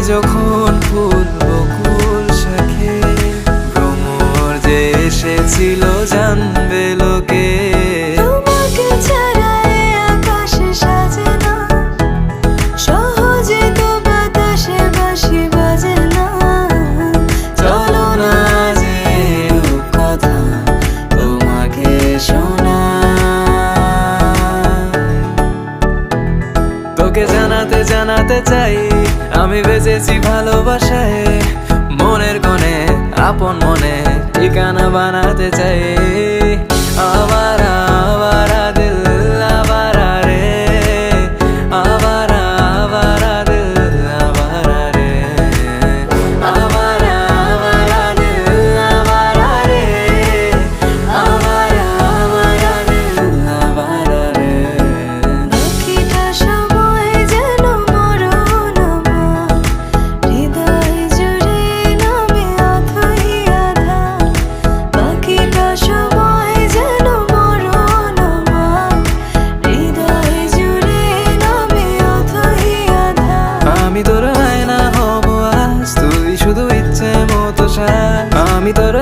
যখন ফুল বকুল শাখে, ভ্রমর যে এসেছিল জানবে লোকে। তোমাকে ছাড়া এ আকাশ সাজে না, সহজে তো বাতাসে বাঁশি বাজে না। চলো না যে কথা তোমাকে তোকে জানাতে জানাতে চাই, আমি বেঁচেছি ভালোবাসায়। মনের কোণে আপন মনে ঠিকানা বানাতে চাই। আবারা আবারা দিল আবারা রে, আবারা আবারা দিল আবারা রে, আবারা আবারা দিল আবারা রে, আবারা আবারা দিল আবারা রে। বাকিটা সময় যেন মরণ আমার, হৃদয় জুড়ে নামে অথই আধার। বাকিটা সময় যেন মরণ আমার, হৃদয় জুড়ে নামে অথই আধার। আমি তোর আয়না হব আজ, তুই শুধু ইচ্ছে মতো সাজ। আমি তোর